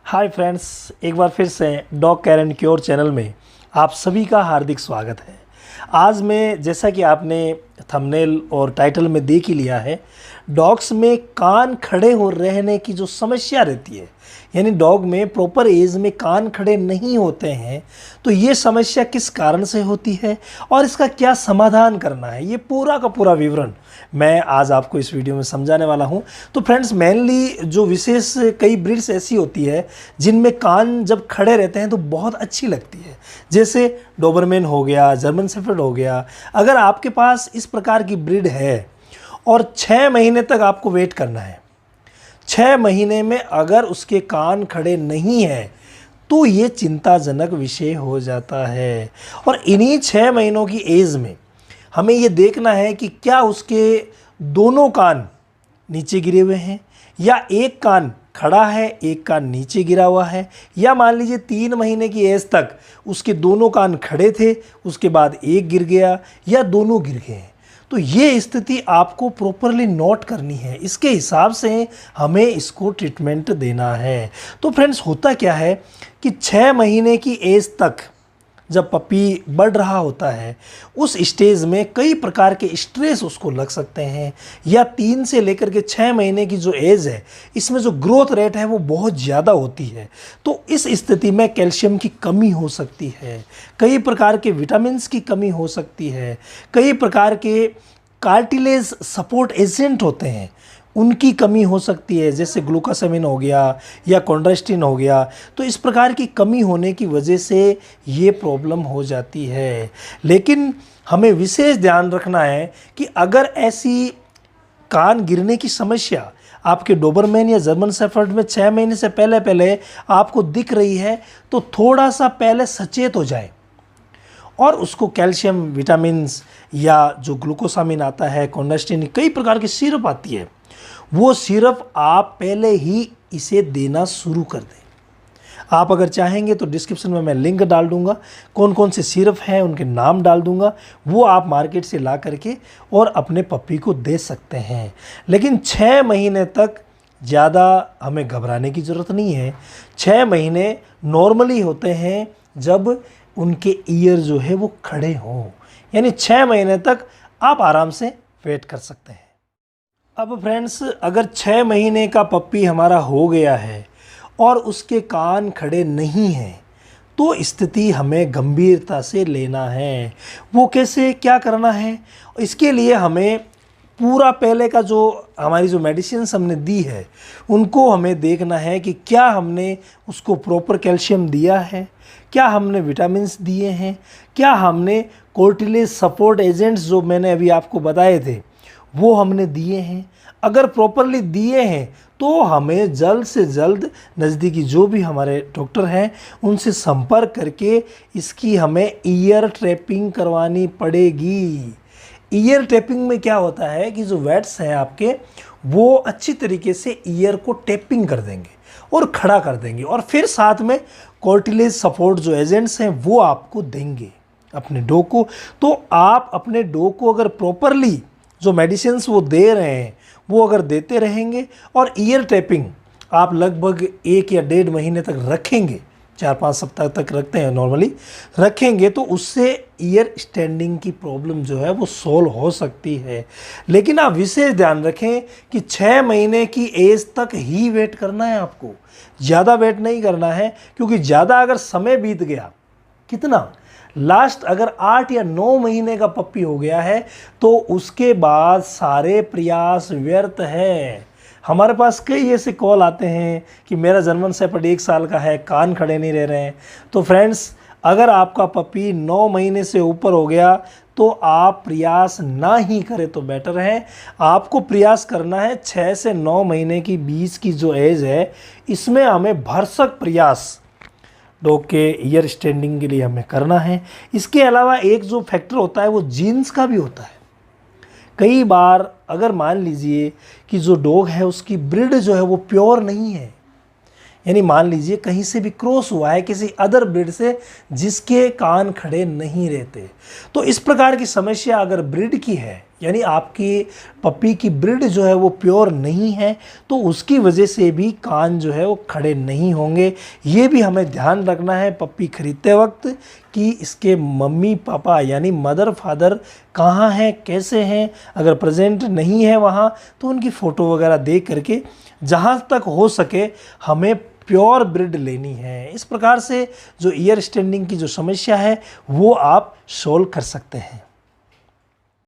Hi friends, एक बार फिर से dog care and cure channel में आप सभी का हार्दिक स्वागत है। आज मैं, जैसा कि आपने थंबनेल और टाइटल में देख ही लिया है, डॉग्स में कान खड़े हो रहने की जो समस्या रहती है, यानी डॉग में प्रॉपर एज में कान खड़े नहीं होते हैं, तो ये समस्या किस कारण से होती है और इसका क्या समाधान करना है, ये पूरा का पूरा विवरण मैं आज आपको इस वीडियो में समझाने वाला हूं। तो फ्रेंड्स, मेनली जो विशेष कई ब्रीड्स ऐसी होती है जिनमें कान जब खड़े रहते हैं तो बहुत अच्छी लगती है, जैसे डोबरमैन हो गया, जर्मन शेफर्ड हो गया। अगर आपके पास इस प्रकार की ब्रीड है और 6 महीने तक आपको वेट करना है, 6 महीने में अगर उसके कान खड़े नहीं हैं तो ये चिंताजनक विषय हो जाता है। और इन्हीं 6 महीनों की एज में हमें ये देखना है कि क्या उसके दोनों कान नीचे गिरे हुए हैं, या एक कान खड़ा है एक कान नीचे गिरा हुआ है, या मान लीजिए 3 महीने की एज तक उसके दोनों कान खड़े थे, उसके बाद एक गिर गया या दोनों गिर गए हैं। तो ये स्थिति आपको प्रॉपरली नोट करनी है, इसके हिसाब से हमें इसको ट्रीटमेंट देना है। तो फ्रेंड्स, होता क्या है कि 6 महीने की एज तक जब पपी बढ़ रहा होता है, उस स्टेज में कई प्रकार के स्ट्रेस उसको लग सकते हैं, या 3 से लेकर के 6 महीने की जो एज है, इसमें जो ग्रोथ रेट है वो बहुत ज़्यादा होती है। तो इस स्थिति में कैल्शियम की कमी हो सकती है, कई प्रकार के विटामिन्स की कमी हो सकती है, कई प्रकार के कार्टिलेज सपोर्ट एजेंट होते हैं उनकी कमी हो सकती है, जैसे ग्लूकोसामिन हो गया या कॉन्ड्रास्टिन हो गया। तो इस प्रकार की कमी होने की वजह से ये प्रॉब्लम हो जाती है। लेकिन हमें विशेष ध्यान रखना है कि अगर ऐसी कान गिरने की समस्या आपके डोबरमैन या जर्मन शेफर्ड में 6 महीने से पहले आपको दिख रही है, तो थोड़ा सा पहले सचेत हो जाए और उसको कैल्शियम, विटामिन्स या जो ग्लूकोसामिन आता है, कॉन्ड्रास्टिन, कई प्रकार की सिरप आती है, वो सिरप आप पहले ही इसे देना शुरू कर दें। आप अगर चाहेंगे तो डिस्क्रिप्शन में मैं लिंक डाल दूंगा, कौन कौन से सिरप हैं उनके नाम डाल दूंगा, वो आप मार्केट से ला करके और अपने पप्पी को दे सकते हैं। लेकिन 6 महीने तक ज़्यादा हमें घबराने की ज़रूरत नहीं है। 6 महीने नॉर्मली होते हैं जब उनके ईयर जो है वो खड़े हों, यानी 6 महीने तक आप आराम से वेट कर सकते हैं। अब फ्रेंड्स, अगर 6 महीने का पप्पी हमारा हो गया है और उसके कान खड़े नहीं हैं, तो स्थिति हमें गंभीरता से लेना है। वो कैसे, क्या करना है, इसके लिए हमें पूरा पहले का जो हमारी जो मेडिसिन्स हमने दी है उनको हमें देखना है कि क्या हमने उसको प्रॉपर कैल्शियम दिया है, क्या हमने विटामिन्स दिए हैं, क्या हमने कार्टिलेज सपोर्ट एजेंट्स जो मैंने अभी आपको बताए थे वो हमने दिए हैं। अगर प्रॉपरली दिए हैं तो हमें जल्द से जल्द नज़दीकी जो भी हमारे डॉक्टर हैं उनसे संपर्क करके इसकी हमें ईयर ट्रैपिंग करवानी पड़ेगी। ईयर ट्रैपिंग में क्या होता है कि जो वेट्स हैं आपके, वो अच्छी तरीके से ईयर को टैपिंग कर देंगे और खड़ा कर देंगे, और फिर साथ में कार्टिलेज सपोर्ट जो एजेंट्स हैं वो आपको देंगे अपने डॉग को। तो आप अपने डॉग को अगर प्रॉपरली जो मेडिसिन्स वो दे रहे हैं वो अगर देते रहेंगे और ईयर टैपिंग आप लगभग 1 या 1.5 महीने तक रखेंगे, 4-5 सप्ताह तक रखते हैं नॉर्मली, रखेंगे तो उससे ईयर स्टैंडिंग की प्रॉब्लम जो है वो सॉल्व हो सकती है। लेकिन आप विशेष ध्यान रखें कि 6 महीने की एज तक ही वेट करना है आपको, ज़्यादा वेट नहीं करना है, क्योंकि ज़्यादा अगर समय बीत गया, कितना लास्ट अगर 8 या 9 महीने का पप्पी हो गया है तो उसके बाद सारे प्रयास व्यर्थ हैं। हमारे पास कई ऐसे कॉल आते हैं कि मेरा जर्मन शेफर्ड 1 साल का है, कान खड़े नहीं रह रहे हैं। तो फ्रेंड्स, अगर आपका पप्पी 9 महीने से ऊपर हो गया तो आप प्रयास ना ही करें तो बेटर है। आपको प्रयास करना है 6 से 9 महीने की बीच की जो एज है, इसमें हमें भरसक प्रयास डॉग के ईयर स्टैंडिंग के लिए हमें करना है। इसके अलावा एक जो फैक्टर होता है वो जीन्स का भी होता है। कई बार अगर मान लीजिए कि जो डॉग है उसकी ब्रीड जो है वो प्योर नहीं है, यानी मान लीजिए कहीं से भी क्रॉस हुआ है किसी अदर ब्रीड से जिसके कान खड़े नहीं रहते, तो इस प्रकार की समस्या अगर ब्रीड की है यानी आपकी पपी की ब्रीड जो है वो प्योर नहीं है, तो उसकी वजह से भी कान जो है वो खड़े नहीं होंगे। ये भी हमें ध्यान रखना है पपी खरीदते वक्त कि इसके मम्मी पापा यानी मदर फादर कहाँ हैं, कैसे हैं। अगर प्रेजेंट नहीं है वहाँ तो उनकी फ़ोटो वगैरह देख करके जहाँ तक हो सके हमें प्योर ब्रीड लेनी है। इस प्रकार से जो ईयर स्टैंडिंग की जो समस्या है वो आप सोल्व कर सकते हैं।